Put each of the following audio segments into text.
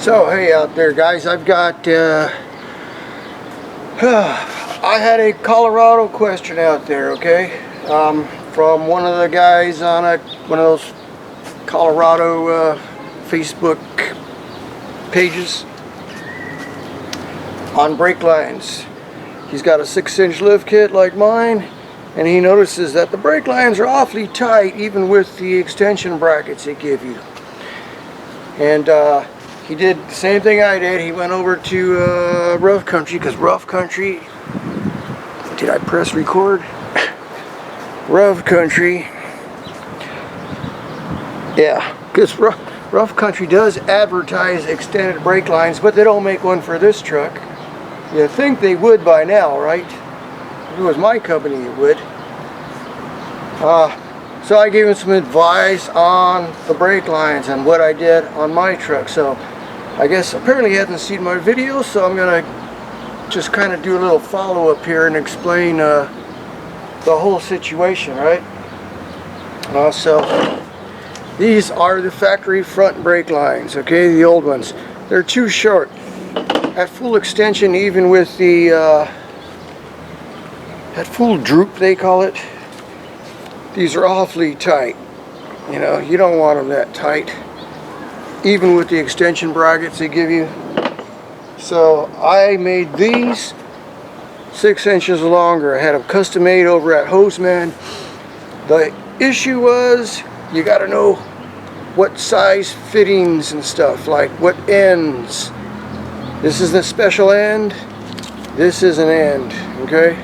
So hey out there guys, I've got I had a Colorado question out there, okay, from one of the guys on one of those Colorado Facebook pages on brake lines. He's got a 6-inch lift kit like mine, and he notices that the brake lines are awfully tight even with the extension brackets they give you. And he did the same thing I did. He went over to Rough Country, because Rough Country, did I press record? Rough Country, yeah, because Rough Country does advertise extended brake lines, but they don't make one for this truck. You'd think they would by now, right? If it was my company, it would. So I gave him some advice on the brake lines and what I did on my truck. So I guess apparently he hasn't seen my video, so I'm gonna just kind of do a little follow-up here and explain the whole situation, right? So these are the factory front brake lines, okay, the old ones. They're too short. At full extension, even with the at full droop they call it, these are awfully tight. You know, you don't want them that tight, even with the extension brackets they give you. So I made these 6 inches longer. I had them custom made over at Hoseman. The issue was, you got to know what size fittings and stuff, like what ends. This is the special end, this is an end, okay?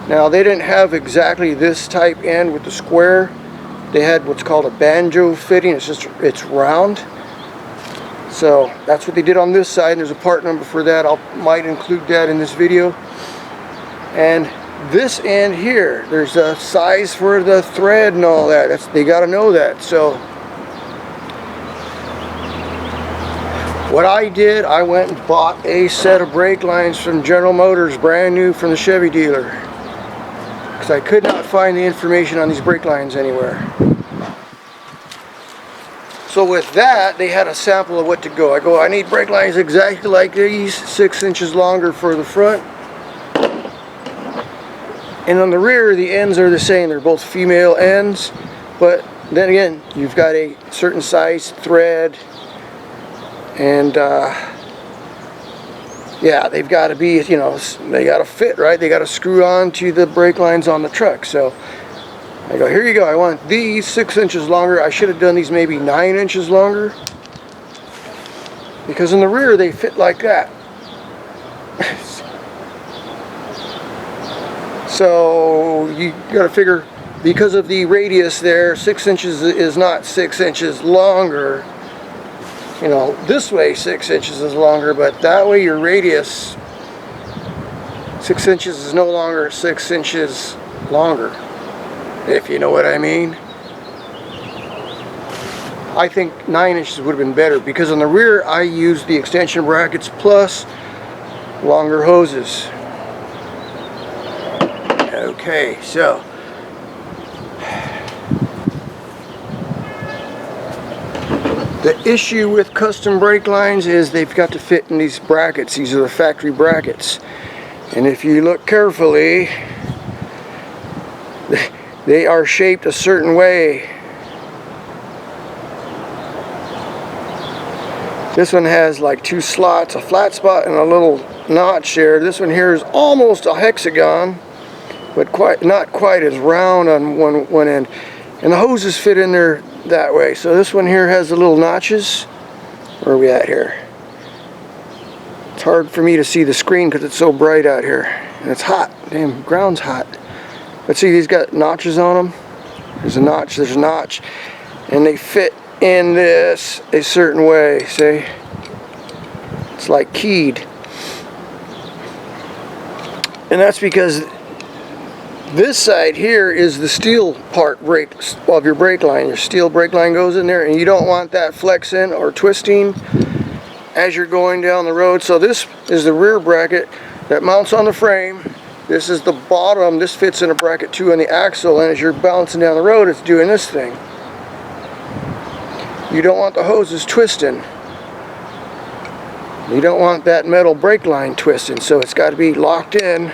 Now they didn't have exactly this type end with the square. They had what's called a banjo fitting. It's round. So that's what they did on this side. There's a part number for that. Might include that in this video. And this end here, there's a size for the thread and all that. They got to know that. So what I did, I went and bought a set of brake lines from General Motors, brand new from the Chevy dealer, because I could not find the information on these brake lines anywhere. So with that, they had a sample of what to go. I go, I need brake lines exactly like these, 6 inches longer for the front. And on the rear, the ends are the same. They're both female ends. But then again, you've got a certain size thread. And yeah, they've got to be, you know, they got to fit, right? They got to screw on to the brake lines on the truck. So I go, here you go, I want these 6 inches longer. I should have done these maybe 9 inches longer, because in the rear they fit like that. So you got to figure, because of the radius there, 6 inches is not 6 inches longer. You know, this way 6 inches is longer, but that way your radius, 6 inches is no longer 6 inches longer, if you know what I mean. I think 9 inches would have been better, because on the rear I used the extension brackets plus longer hoses. Okay, so the issue with custom brake lines is they've got to fit in these brackets. These are the factory brackets. And if you look carefully, they are shaped a certain way. This one has like 2 slots, a flat spot and a little notch there. This one here is almost a hexagon, but not quite as round on one end. And the hoses fit in there that way. So this one here has the little notches. Where are we at here? It's hard for me to see the screen because it's so bright out here. And it's hot. Damn, ground's hot. But see, these got notches on them. There's a notch, there's a notch. And they fit in this a certain way, see? It's like keyed. And that's because this side here is the steel part of your brake line. Your steel brake line goes in there, and you don't want that flexing or twisting as you're going down the road. So this is the rear bracket that mounts on the frame. This is the bottom. This fits in a bracket too on the axle, and as you're bouncing down the road, it's doing this thing. You don't want the hoses twisting. You don't want that metal brake line twisting, so it's got to be locked in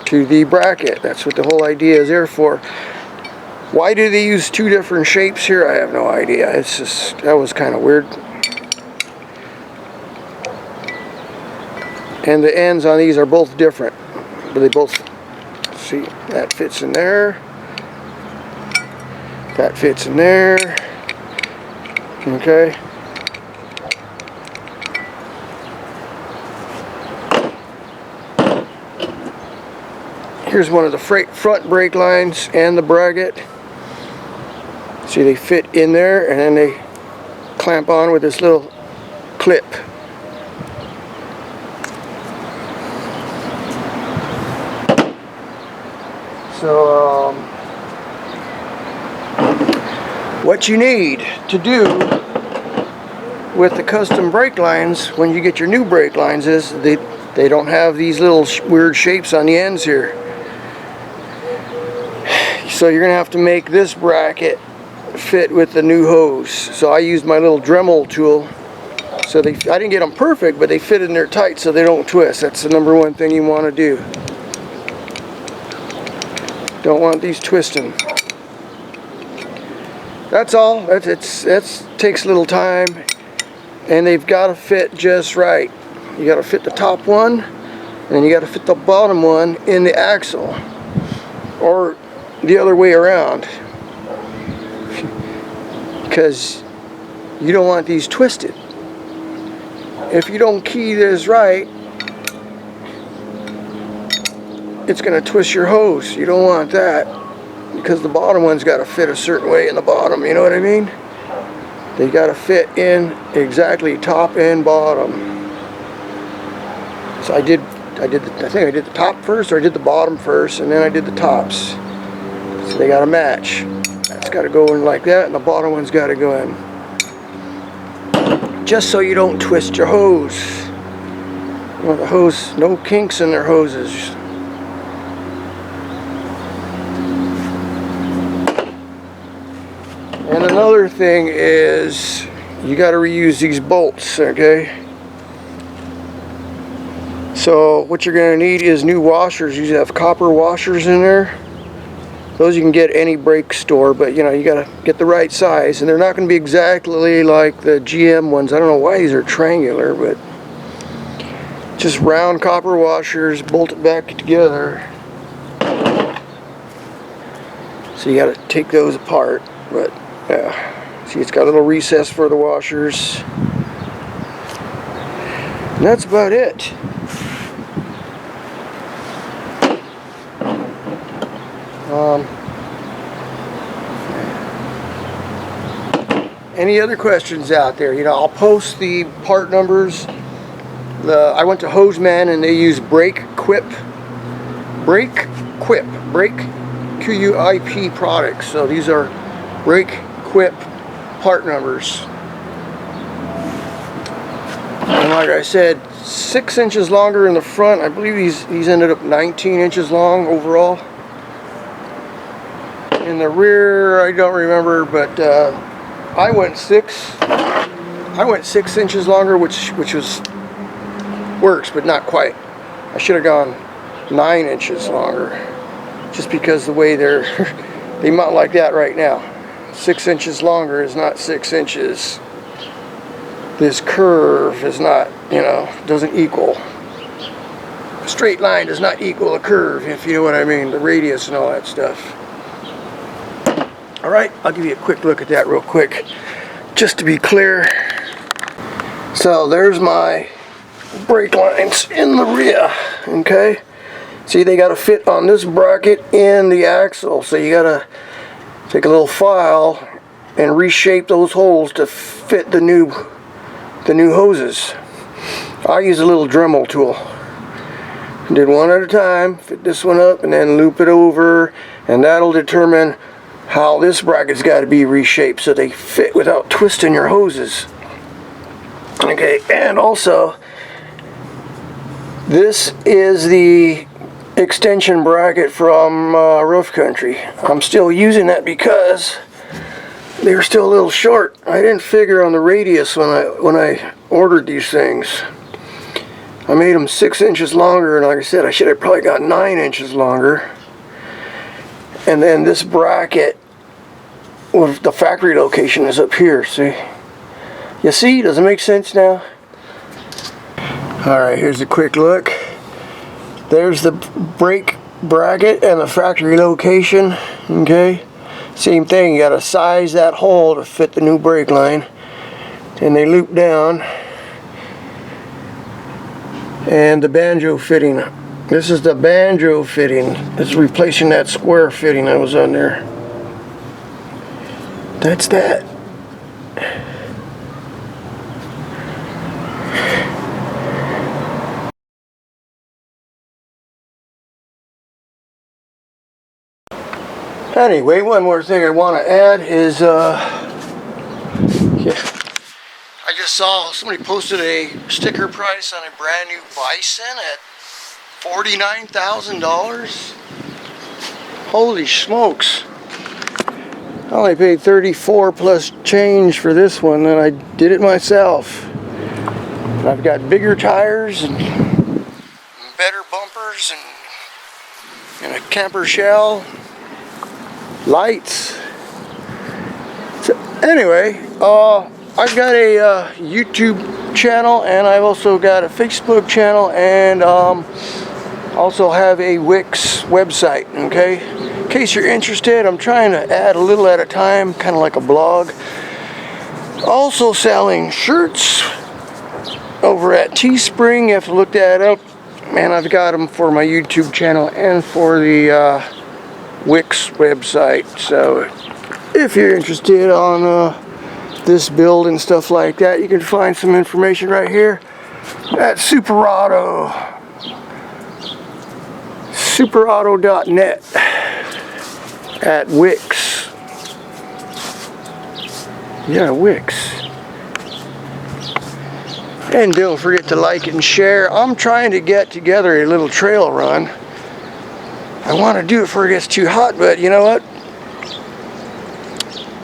to the bracket. That's what the whole idea is there for. Why do they use two different shapes here? I have no idea. It's just, that was kind of weird. And the ends on these are both different, but they both, see, that fits in there, that fits in there, okay. Here's one of the front brake lines and the bracket. See, they fit in there and then they clamp on with this little clip. So what you need to do with the custom brake lines when you get your new brake lines is they don't have these little weird shapes on the ends here. So you're gonna have to make this bracket fit with the new hose. So I used my little Dremel tool. So I didn't get them perfect, but they fit in there tight so they don't twist. That's the number one thing you want to do. Don't want these twisting. That's all. That takes a little time, and they've got to fit just right. You got to fit the top one, and you got to fit the bottom one in the axle, or the other way around, because you don't want these twisted. If you don't key this right, it's going to twist your hose. You don't want that, because the bottom one's got to fit a certain way in the bottom, you know what I mean? They got to fit in exactly top and bottom. So I think I did the top first, or I did the bottom first, and then I did the tops. So they got to match. That's got to go in like that, and the bottom one's got to go in. Just so you don't twist your hose. You want the hose, no kinks in their hoses. And another thing is, you got to reuse these bolts, okay? So what you're going to need is new washers. You have copper washers in there. Those you can get at any brake store, but you know, you got to get the right size, and they're not going to be exactly like the GM ones. I don't know why these are triangular, but just round copper washers, bolt it back together. So you got to take those apart, but yeah, see, it's got a little recess for the washers, and that's about it. Any other questions out there? You know, I'll post the part numbers. I went to Hoseman and they use Brake Quip, QUIP products. So these are Brake Quip part numbers. And like I said, 6 inches longer in the front. I believe these ended up 19 inches long overall. In the rear, I don't remember, but I went 6 inches longer, which works, but not quite. I should have gone 9 inches longer, just because the way they mount like that right now. 6 inches longer is not 6 inches. This curve is not, you know, doesn't equal. A straight line does not equal a curve, if you know what I mean, the radius and all that stuff. Alright, I'll give you a quick look at that real quick, just to be clear. So there's my brake lines in the rear, okay? See, they got to fit on this bracket and the axle, so you got to take a little file and reshape those holes to fit the new hoses. I use a little Dremel tool. Did one at a time, fit this one up, and then loop it over, and that'll determine how this bracket's got to be reshaped so they fit without twisting your hoses. Okay, and also this is the extension bracket from Rough Country. I'm still using that because they're still a little short. I didn't figure on the radius when I ordered these things. I made them 6 inches longer, and like I said, I should have probably got 9 inches longer. And then this bracket with the factory location is up here, see? You see? Does it make sense now? Alright, here's a quick look. There's the brake bracket and the factory location, okay? Same thing, you gotta size that hole to fit the new brake line. And they loop down. And the banjo fitting. This is the banjo fitting. It's replacing that square fitting that was on there. That's that. Anyway, one more thing I want to add is, I just saw somebody posted a sticker price on a brand new Bison at $49,000. Holy smokes. I only paid $34 plus change for this one, and I did it myself. I've got bigger tires and better bumpers and a camper shell, lights. So anyway, I've got a YouTube channel, and I've also got a Facebook channel, and also have a Wix website, okay? In case you're interested, I'm trying to add a little at a time, kind of like a blog. Also selling shirts over at Teespring. You have to look that up. And I've got them for my YouTube channel and for the Wix website. So if you're interested on this build and stuff like that, you can find some information right here at superauto.net at Wix. Yeah, Wix. And don't forget to like and share. I'm trying to get together a little trail run. I want to do it before it gets too hot, but you know what?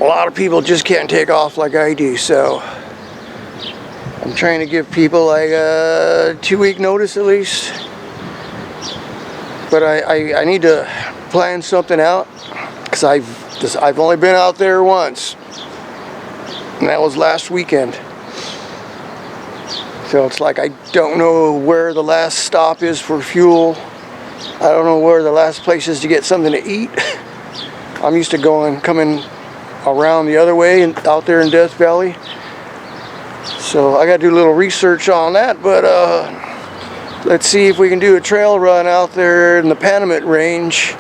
A lot of people just can't take off like I do, so I'm trying to give people like a 2-week notice at least. But I need to plan something out, because I've only been out there once, and that was last weekend. So it's like I don't know where the last stop is for fuel. I don't know where the last place is to get something to eat. I'm used to coming around the other way and out there in Death Valley. So I got to do a little research on that, but let's see if we can do a trail run out there in the Panamint Range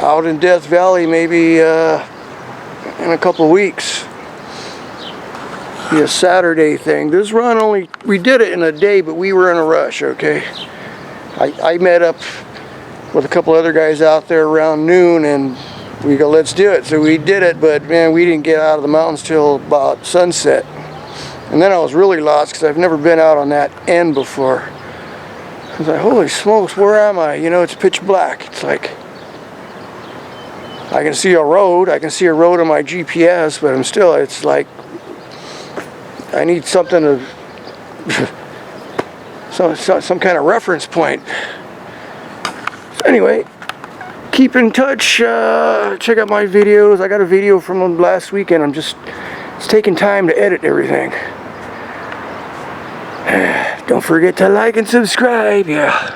out in Death Valley maybe in a couple of weeks. Be a Saturday thing. This run we did it in a day, but we were in a rush, okay? I met up with a couple other guys out there around noon, and we go, let's do it. So we did it, but man, we didn't get out of the mountains till about sunset. And then I was really lost, because I've never been out on that end before. I was like, holy smokes, where am I? You know, it's pitch black. It's like, I can see a road. I can see a road on my GPS, but it's like, I need something to, some kind of reference point. So anyway, keep in touch. Check out my videos. I got a video from last weekend. It's taking time to edit everything. Don't forget to like and subscribe. Yeah.